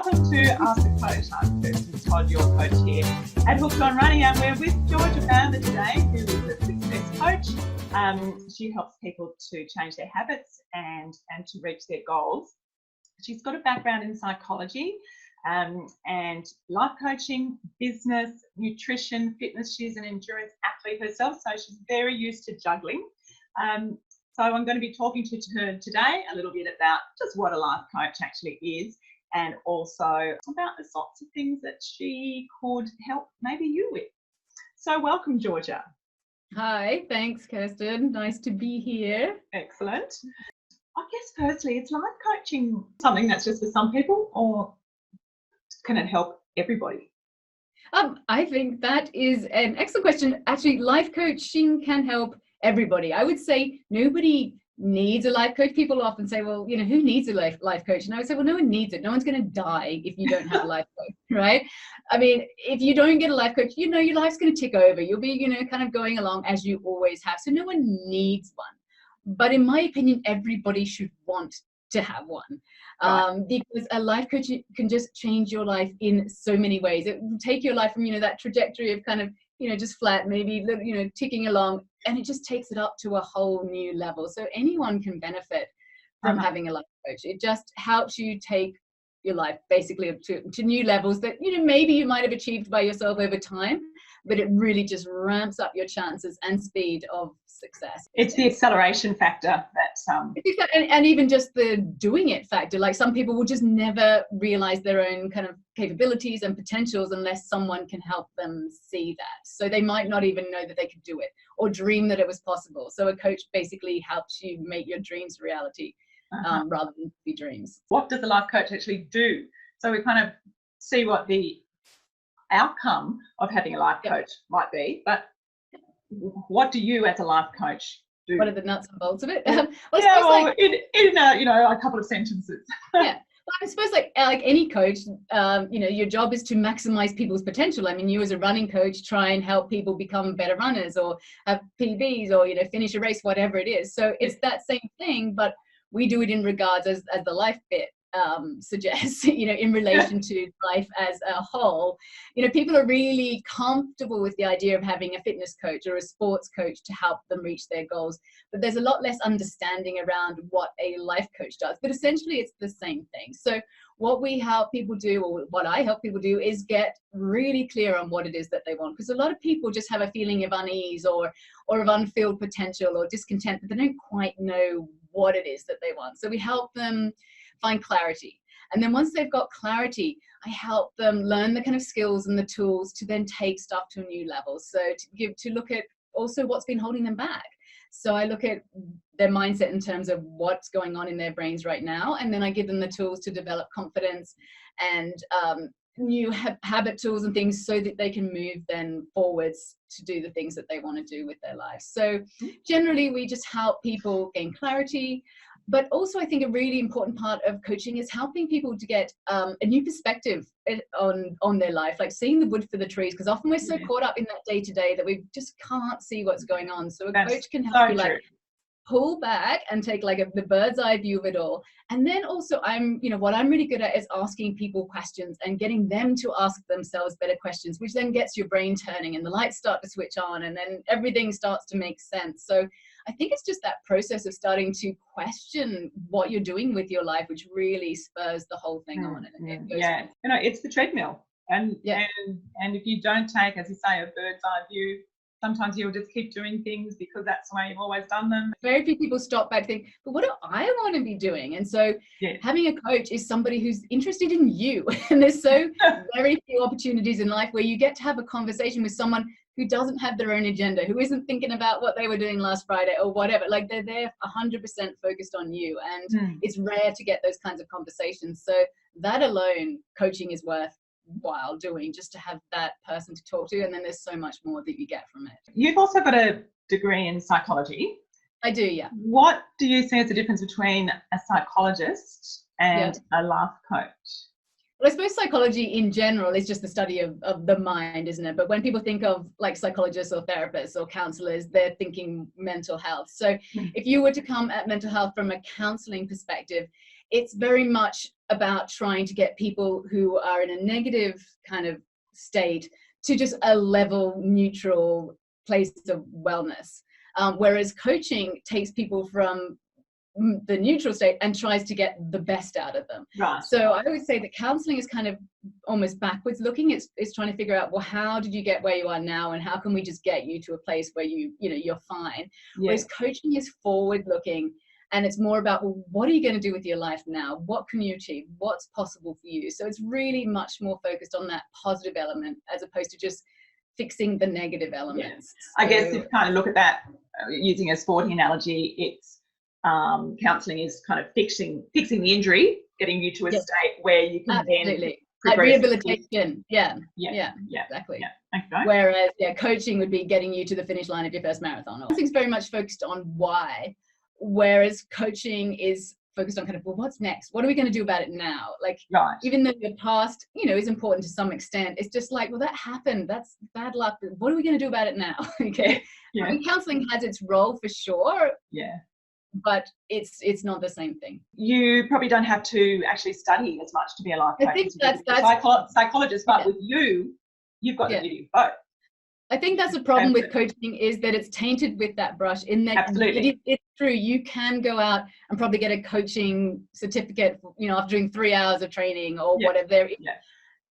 Welcome to Ask a Coach. I'm Kirsten Todd, your coach here at Hooked on Running, and we're with Georgia Bamber today, who is a success coach. She helps people to change their habits and to reach their goals. She's got a background in psychology and life coaching, business, nutrition, fitness. She's an endurance athlete herself, so she's very used to juggling. So I'm going to be talking to her today a little bit about just what a life coach actually is, and also about the sorts of things that she could help maybe you with. So welcome, Georgia. Hi, thanks, Kirsten. Nice to be here. Excellent. I guess firstly, is life coaching something that's just for some people, or can it help everybody? I think that is an excellent question. Actually, life coaching can help everybody. I would say nobody needs a life coach. People often say, well, you know, who needs a life coach? And I would say, well, no one needs it. No one's going to die if you don't have a life coach, right? I mean, if you don't get a life coach, you know, your life's going to tick over. You'll be, you know, kind of going along as you always have. So no one needs one. But in my opinion, everybody should want to have one. Because a life coach can just change your life in so many ways. It will take your life from, you know, that trajectory of kind of, you know, just flat, maybe, you know, ticking along, and it just takes it up to a whole new level. So anyone can benefit from having a life coach. It just helps you take your life basically up to new levels that, you know, maybe you might have achieved by yourself over time, but it really just ramps up your chances and speed of success. It's the acceleration factor that's and even just the doing it factor. Like, some people will just never realize their own kind of capabilities and potentials unless someone can help them see that. So they might not even know that they could do it or dream that it was possible. So a coach basically helps you make your dreams reality rather than be dreams. What does a life coach actually do? So we kind of see what the outcome of having a life coach might be, but what do you as a life coach do? What are the nuts and bolts of it? In a couple of sentences. Yeah. Well, I suppose like any coach, you know, your job is to maximize people's potential. I mean, you as a running coach try and help people become better runners or have PBs or, you know, finish a race, whatever it is. So it's that same thing, but we do it in regards as the life bit suggests, you know, in relation to life as a whole. You know, people are really comfortable with the idea of having a fitness coach or a sports coach to help them reach their goals, but there's a lot less understanding around what a life coach does. But essentially it's the same thing. So what we help people do, or what I help people do, is get really clear on what it is that they want, because a lot of people just have a feeling of unease or of unfilled potential or discontent, but they don't quite know what it is that they want. So we help them find clarity. And then once they've got clarity, I help them learn the kind of skills and the tools to then take stuff to a new level. So to look at also what's been holding them back. So I look at their mindset in terms of what's going on in their brains right now. And then I give them the tools to develop confidence and new habit tools and things so that they can move then forwards to do the things that they want to do with their lives. So generally we just help people gain clarity. But also I think a really important part of coaching is helping people to get a new perspective on their life, like seeing the wood for the trees, because often we're so caught up in that day to day that we just can't see what's going on. So a coach can help you like pull back and take like the bird's eye view of it all. And then also what I'm really good at is asking people questions and getting them to ask themselves better questions, which then gets your brain turning and the lights start to switch on and then everything starts to make sense. So I think it's just that process of starting to question what you're doing with your life, which really spurs the whole thing on. And it's the treadmill. And if you don't take, as you say, a bird's eye view, sometimes you'll just keep doing things because that's the way you've always done them. Very few people stop back and think, but what do I want to be doing? And so having a coach is somebody who's interested in you. And there's so very few opportunities in life where you get to have a conversation with someone who doesn't have their own agenda, who isn't thinking about what they were doing last Friday or whatever. Like, they're there 100% focused on you. And it's rare to get those kinds of conversations. So that alone, coaching is worthwhile doing, just to have that person to talk to. And then there's so much more that you get from it. You've also got a degree in psychology. I do, yeah. What do you see as the difference between a psychologist and a life coach? Well, I suppose psychology in general is just the study of the mind, isn't it? But when people think of like psychologists or therapists or counselors, they're thinking mental health. So if you were to come at mental health from a counseling perspective, it's very much about trying to get people who are in a negative kind of state to just a level neutral place of wellness. Whereas coaching takes people from the neutral state and tries to get the best out of them. Right. So I would say that counseling is kind of almost backwards looking. It's trying to figure out, well, how did you get where you are now, and how can we just get you to a place where you're fine. Yeah. Whereas coaching is forward looking, and it's more about, well, what are you going to do with your life now? What can you achieve? What's possible for you? So it's really much more focused on that positive element as opposed to just fixing the negative elements. Yeah. I guess if you kind of look at that using a sporting analogy, it's counselling is kind of fixing the injury, getting you to a state where you can then like rehabilitation. Yeah, exactly. Yeah. Okay. Whereas coaching would be getting you to the finish line of your first marathon. Counseling's very much focused on why, whereas coaching is focused on kind of, well, what's next? What are we going to do about it now? Like, right. Even though your past, is important to some extent, it's just like, well, that happened. That's bad luck. What are we going to do about it now? Okay. Yeah. I mean, counseling has its role for sure. Yeah. But it's not the same thing. You probably don't have to actually study as much to be a life coach. I think that's psychologist, but with you've got to do both. I think that's the problem with coaching, is that it's tainted with that brush. In that, absolutely, it's true. You can go out and probably get a coaching certificate, after doing 3 hours of training or whatever.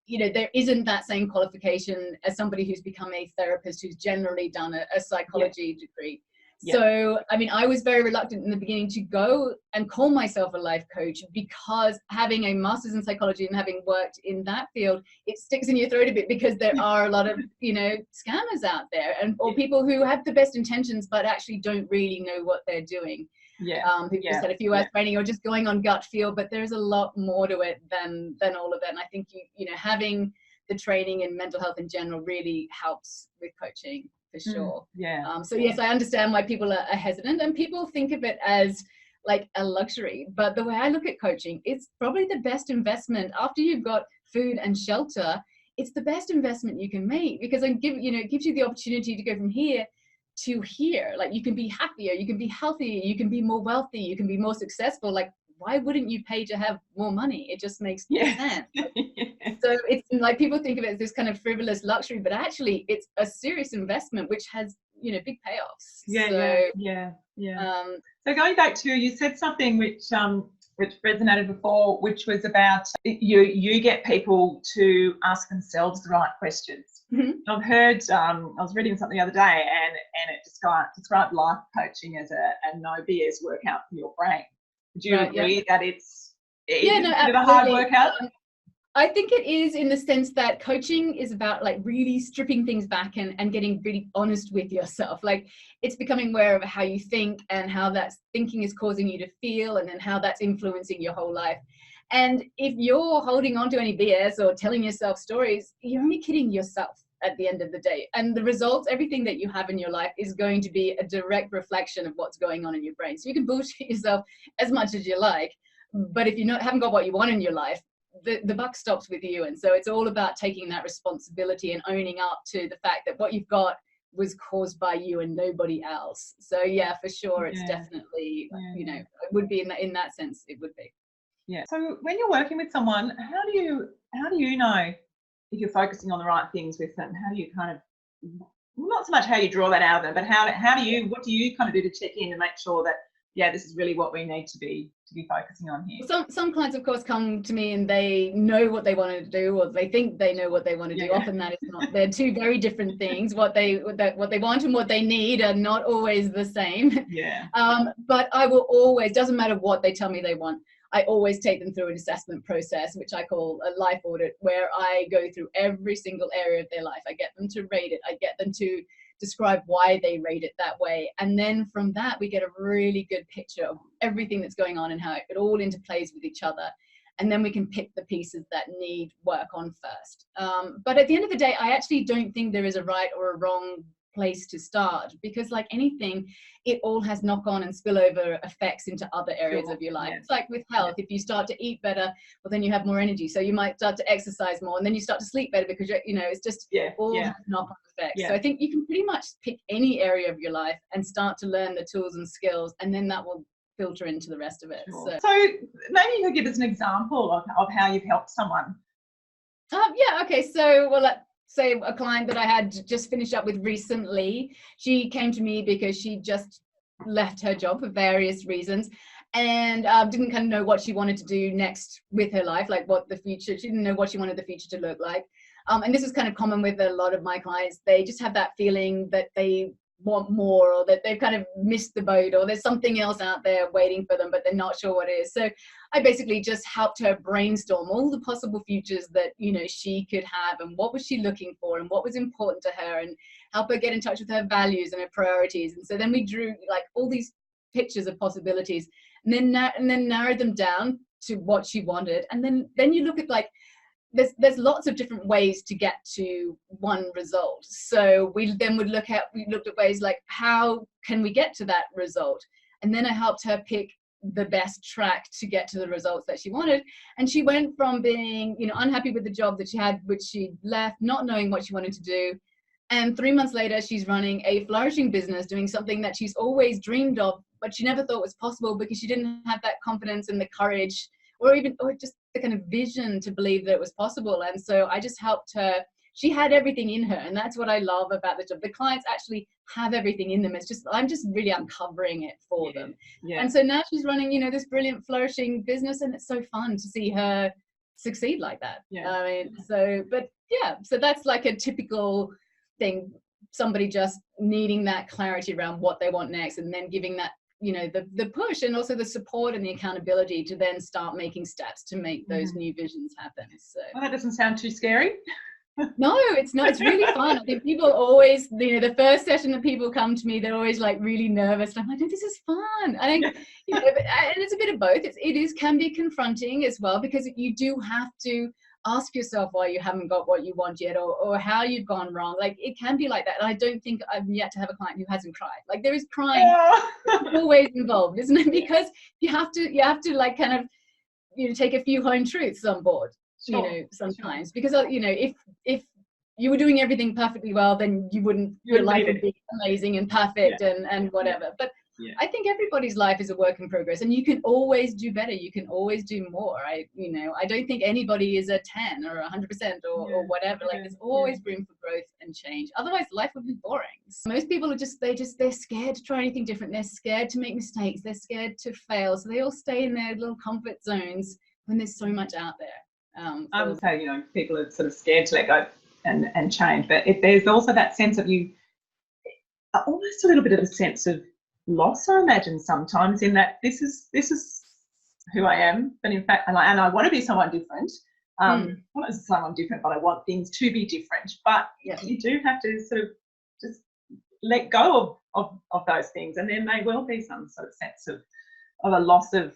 There isn't that same qualification as somebody who's become a therapist who's generally done a psychology degree. Yeah. So, I mean, I was very reluctant in the beginning to go and call myself a life coach, because having a master's in psychology and having worked in that field, it sticks in your throat a bit, because there are a lot of, scammers out there, or people who have the best intentions but actually don't really know what they're doing. Yeah. Who just had a few hours training or just going on gut feel, but there's a lot more to it than all of that. And I think having the training in mental health in general really helps with coaching. For sure. So yes, I understand why people are hesitant, and people think of it as like a luxury. But the way I look at coaching, it's probably the best investment after you've got food and shelter. It's the best investment you can make, because it gives you the opportunity to go from here to here. Like, you can be happier, you can be healthier, you can be more wealthy, you can be more successful. Like, why wouldn't you pay to have more money? It just makes sense. So it's like, people think of it as this kind of frivolous luxury, but actually it's a serious investment which has, big payoffs. So going back to, you said something which resonated before, which was about you get people to ask themselves the right questions. Mm-hmm. I've heard, I was reading something the other day, and it described life coaching as a no BS workout for your brain. Would you agree that it's a bit of a hard workout? I think it is, in the sense that coaching is about like really stripping things back and getting really honest with yourself. Like, it's becoming aware of how you think and how that thinking is causing you to feel, and then how that's influencing your whole life. And if you're holding on to any BS or telling yourself stories, you're only kidding yourself at the end of the day. And the results, everything that you have in your life, is going to be a direct reflection of what's going on in your brain. So you can bullshit yourself as much as you like, but if you haven't got what you want in your life, the buck stops with you. And so it's all about taking that responsibility and owning up to the fact that what you've got was caused by you and nobody else. So yeah, for sure, it's definitely, it would be in that sense, it would be. Yeah. So when you're working with someone, how do you know if you're focusing on the right things with them? How do you kind of, not so much how you draw that out of them, but what do you kind of do to check in and make sure that, this is really what we need to be focusing on here? Some clients, of course, come to me and they know what they want to do, or they think they know what they want to do. Often that is not. They're two very different things. What they want and what they need are not always the same. Yeah. But I will always, doesn't matter what they tell me they want, I always take them through an assessment process, which I call a life audit, where I go through every single area of their life. I get them to rate it. I get them to describe why they rate it that way. And then from that, we get a really good picture of everything that's going on and how it all interplays with each other. And then we can pick the pieces that need work on first. But at the end of the day, I actually don't think there is a right or a wrong place to start, because like anything, it all has knock-on and spillover effects into other areas of your life. It's like with health. If you start to eat better, well, then you have more energy, so you might start to exercise more, and then you start to sleep better, because it's just all has knock-on effects. So I think you can pretty much pick any area of your life and start to learn the tools and skills, and then that will filter into the rest of it. Sure. So maybe you could give us an example of how you've helped someone. Yeah, okay. So, well, let's say a client that I had just finished up with recently, she came to me because she just left her job for various reasons and didn't kind of know what she wanted to do next with her life, like what the future, she didn't know what she wanted the future to look like. And this is kind of common with a lot of my clients. They just have that feeling that they want more, or that they've kind of missed the boat, or there's something else out there waiting for them, but they're not sure what it is. So I basically just helped her brainstorm all the possible futures that, you know, she could have, and what was she looking for, and what was important to her, and help her get in touch with her values and her priorities. And so then we drew like all these pictures of possibilities, and then narrowed them down to what she wanted. And then you look at like, there's lots of different ways to get to one result. So we looked at ways like, how can we get to that result? And then I helped her pick the best track to get to the results that she wanted. And she went from being, you know, unhappy with the job that she had, which she left, not knowing what she wanted to do. And 3 months later, she's running a flourishing business, doing something that she's always dreamed of, but she never thought was possible because she didn't have that confidence and the courage, or just the kind of vision to believe that it was possible. And so I just helped her. She had everything in her, and that's what I love about the job. The clients actually have everything in them. It's just, I'm just really uncovering it for them. Yeah. And so now she's running, you know, this brilliant flourishing business, and it's so fun to see her succeed like that. Yeah. I mean, so that's like a typical thing, somebody just needing that clarity around what they want next, and then giving that, you know, the push and also the support and the accountability to then start making steps to make those new visions happen. So well, that doesn't sound too scary. No, it's not. It's really fun. I think people always, you know, the first session that people come to me, they're always like really nervous. And I'm like, no, this is fun. I think, you know, and it's a bit of both. Can be confronting as well, because you do have to ask yourself why you haven't got what you want yet, or how you've gone wrong. Like, it can be like that. And I don't think I've yet to have a client who hasn't cried. Like, there is crying always involved, isn't it? Because you have to like kind of, you know, take a few home truths on board, you know, sometimes, because, you know, if you were doing everything perfectly well, then your life would be amazing and perfect and whatever. But I think everybody's life is a work in progress, and you can always do better. You can always do more. I don't think anybody is a 10 or 100% or whatever. Like, there's always room for growth and change. Otherwise, life would be boring. So most people are they're scared to try anything different. They're scared to make mistakes. They're scared to fail. So they all stay in their little comfort zones when there's so much out there. I would say, you know, people are sort of scared to let go and change. But there's also that sense of almost a little bit of a sense of loss, I imagine, sometimes, in that this is who I am, but in fact, and I want to be someone different. Not someone different, but I want things to be different. But you do have to sort of just let go of those things, and there may well be some sort of sense of a loss of,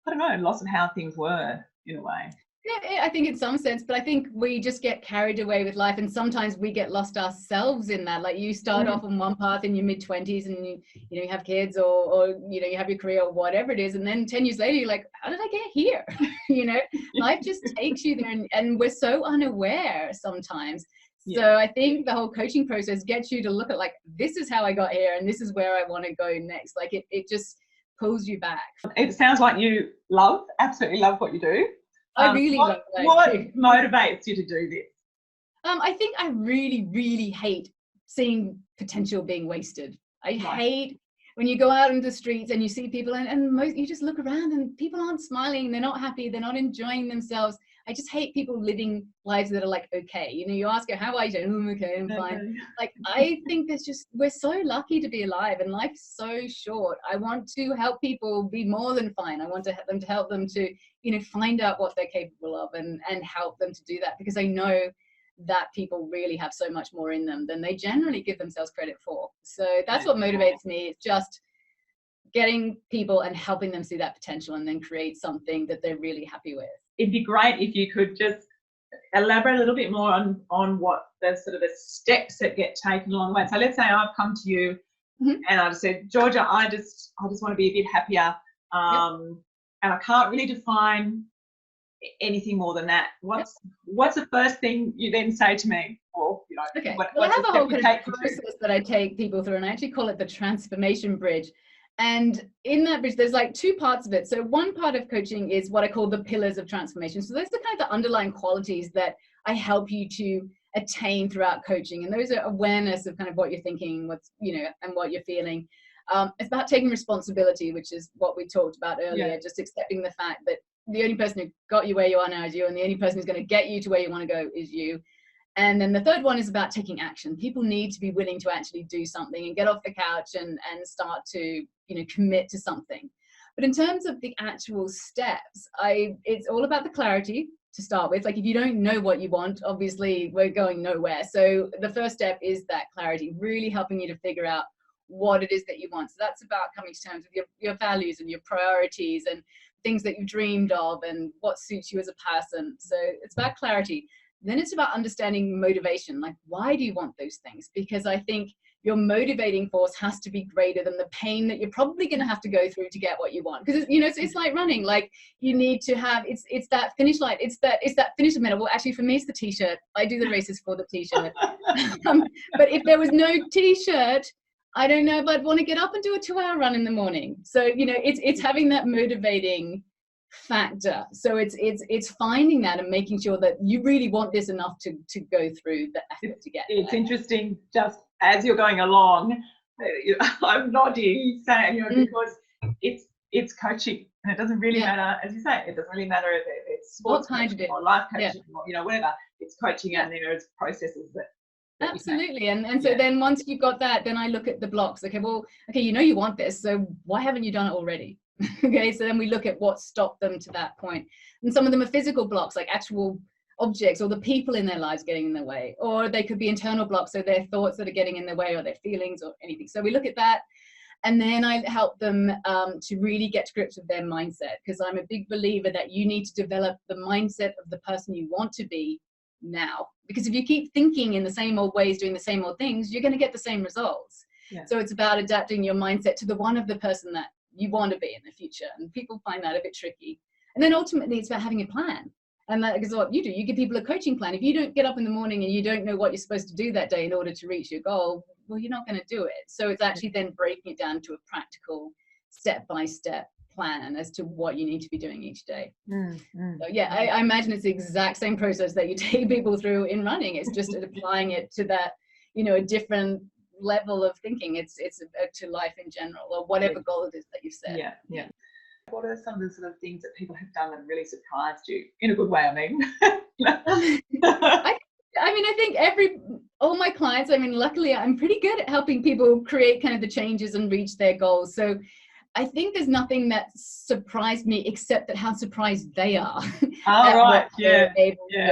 I don't know, loss of how things were in a way. Yeah, I think in some sense, but I think we just get carried away with life, and sometimes we get lost ourselves in that. Like, you start off on one path in your mid-20s, and you have kids, or you know, you have your career or whatever it is, and then 10 years later you're like, how did I get here? You know, life just takes you there, and we're so unaware sometimes. So I think the whole coaching process gets you to look at, like, this is how I got here, and this is where I want to go next. Like, it just pulls you back. It sounds like you absolutely love what you do. I really love that. What motivates you to do this? I think I really, really hate seeing potential being wasted. I hate when you go out into the streets and you see people, and you just look around and people aren't smiling, they're not happy, they're not enjoying themselves. I just hate people living lives that are like, okay, you know, you ask her, how are you? I'm okay, I'm fine. Like, I think we're so lucky to be alive, and life's so short. I want to help people be more than fine. I want to help them to, you know, find out what they're capable of, and help them to do that, because I know that people really have so much more in them than they generally give themselves credit for. So that's what motivates me. It's just getting people and helping them see that potential, and then create something that they're really happy with. It'd be great if you could just elaborate a little bit more on what the sort of the steps that get taken along the way. So let's say I've come to you and I just said, Georgia, I just want to be a bit happier, and I can't really define anything more than that. What's the first thing you then say to me? Or, you know, well, I have a whole kind of process that I take people through, and I actually call it the transformation bridge. And in that bridge, there's like two parts of it. So one part of coaching is what I call the pillars of transformation. So those are kind of the underlying qualities that I help you to attain throughout coaching. And those are awareness of kind of what you're thinking, what's, and what you're feeling. It's about taking responsibility, which is what we talked about earlier, just accepting the fact that the only person who got you where you are now is you, and the only person who's going to get you to where you want to go is you. And then the third one is about taking action. People need to be willing to actually do something and get off the couch and start to, commit to something. But in terms of the actual steps, it's all about the clarity to start with. Like, if you don't know what you want, obviously we're going nowhere. So the first step is that clarity, really helping you to figure out what it is that you want. So that's about coming to terms with your values and your priorities and things that you dreamed of and what suits you as a person. So it's about clarity. Then it's about understanding motivation. Like, why do you want those things? Because I think your motivating force has to be greater than the pain that you're probably going to have to go through to get what you want. Because it's like running. Like, you need to have it's that finish line. It's that finish line. Well, actually, for me, it's the t-shirt. I do the races for the t-shirt. But if there was no t-shirt, I don't know if I'd want to get up and do a 2-hour run in the morning. So it's having that motivating factor. So it's finding that and making sure that you really want this enough to go through the effort to get it's there. Interesting, just as you're going along, I'm nodding, saying, because it's coaching, and it doesn't really matter, as you say, it doesn't really matter if it's sports coaching or life coaching or whatever. It's coaching, and there's processes that absolutely. And so then once you've got that, then I look at the blocks. Okay, you want this, so why haven't you done it already? Okay, so then we look at what stopped them to that point. And some of them are physical blocks, like actual objects or the people in their lives getting in their way, or they could be internal blocks, so their thoughts that are getting in their way, or their feelings, or anything. So we look at that, and then I help them to really get to grips with their mindset, because I'm a big believer that you need to develop the mindset of the person you want to be now. Because if you keep thinking in the same old ways, doing the same old things, you're going to get the same results. So it's about adapting your mindset to the one of the person that you want to be in the future. And people find that a bit tricky. And then ultimately it's about having a plan. And that is what you do. You give people a coaching plan. If you don't get up in the morning and you don't know what you're supposed to do that day in order to reach your goal, well, you're not going to do it. So it's actually then breaking it down to a practical step-by-step plan as to what you need to be doing each day. So I imagine it's the exact same process that you take people through in running. It's just applying it to that, a different level of thinking. It's to life in general, or whatever goal it is that you've set. What are some of the sort of things that people have done that really surprised you in a good way? I mean, I think all my clients, luckily I'm pretty good at helping people create kind of the changes and reach their goals. So I think there's nothing that surprised me except that how surprised they are. I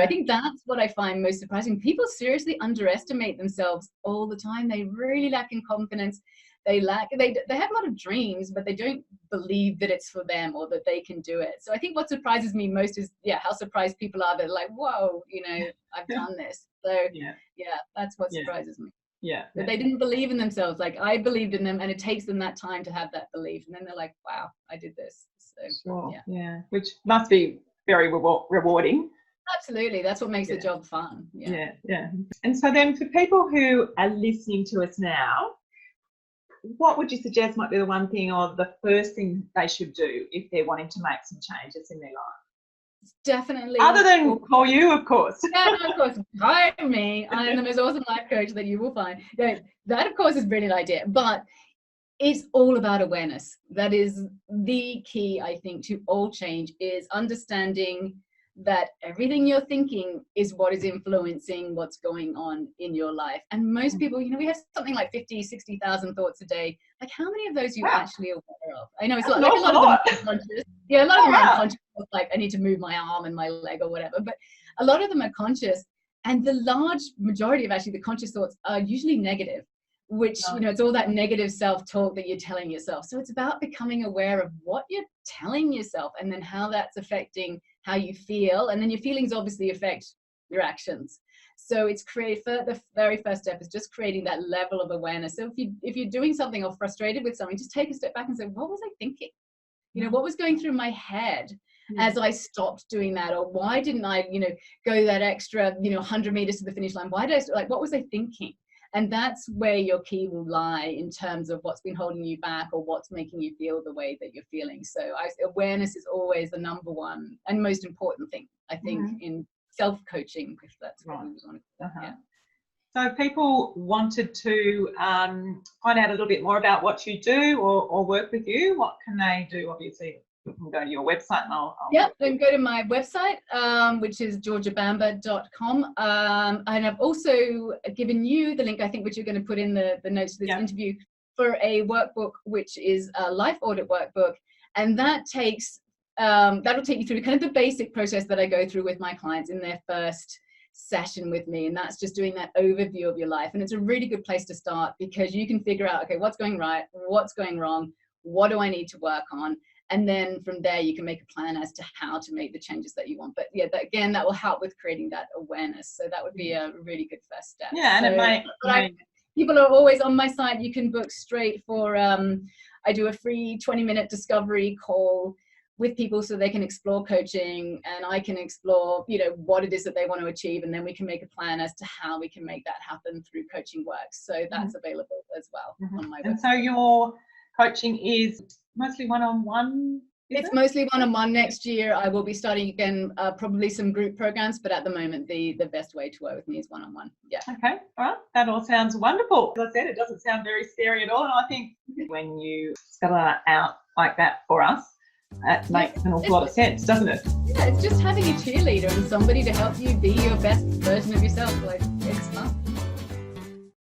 think that's what I find most surprising. People seriously underestimate themselves all the time. They really lack in confidence. They have a lot of dreams, but they don't believe that it's for them or that they can do it. So I think what surprises me most is how surprised people are. They're like, whoa, I've done this. So that's what surprises me. That they didn't believe in themselves. Like, I believed in them, and it takes them that time to have that belief, and then they're like, wow, I did this. So which must be very rewarding. Absolutely, that's what makes the job fun. And so then, for people who are listening to us now, what would you suggest might be the one thing or the first thing they should do if they're wanting to make some changes in their life? Definitely. Other than call you, of course. Of course. Hire me. I am the most awesome life coach that you will find. That, of course, is a brilliant idea. But it's all about awareness. That is the key, I think, to all change, is understanding that everything you're thinking is what is influencing what's going on in your life. And most people, we have something like 50, 60,000 thoughts a day. Like, how many of those are you actually aware of? I know it's a lot of them are unconscious. A lot of them are unconscious. Like, I need to move my arm and my leg or whatever. But a lot of them are conscious. And the large majority of actually the conscious thoughts are usually negative, which, it's all that negative self-talk that you're telling yourself. So it's about becoming aware of what you're telling yourself, and then how that's affecting how you feel. And then your feelings obviously affect your actions. So it's the very first step is just creating that level of awareness. So if you're doing something or frustrated with something, just take a step back and say, what was I thinking? What was going through my head as I stopped doing that? Or why didn't I, go that extra, 100 meters to the finish line? Why did what was I thinking? And that's where your key will lie in terms of what's been holding you back or what's making you feel the way that you're feeling. So awareness is always the number one and most important thing, I think, in self-coaching, if that's what we want to call it. Yeah. So if people wanted to find out a little bit more about what you do or work with you, what can they do? Obviously, you can go to your website and I'll then go to my website, which is georgiabamber.com. And I've also given you the link, I think, which you're going to put in the notes of this interview, for a workbook, which is a life audit workbook. And that that'll take you through kind of the basic process that I go through with my clients in their first session with me, and that's just doing that overview of your life. And it's a really good place to start, because you can figure out, okay, what's going right, what's going wrong, what do I need to work on, and then from there you can make a plan as to how to make the changes that you want. But yeah, that will help with creating that awareness. So that would be a really good first step. Yeah, and so people are always on my site. You can book straight for I do a free 20-minute discovery call with people so they can explore coaching, and I can explore, what it is that they want to achieve, and then we can make a plan as to how we can make that happen through coaching works. So that's available as well on my website. And so your coaching is mostly one-on-one? It's mostly one-on-one. Next year I will be starting again, probably some group programs, but at the moment the best way to work with me is one-on-one. Yeah. Okay, all right, that all sounds wonderful. As I said, it doesn't sound very scary at all, and I think when you spell it out like that for us, that makes an awful lot of sense, doesn't it? Yeah, it's just having a cheerleader and somebody to help you be your best version of yourself. Like, it's fun.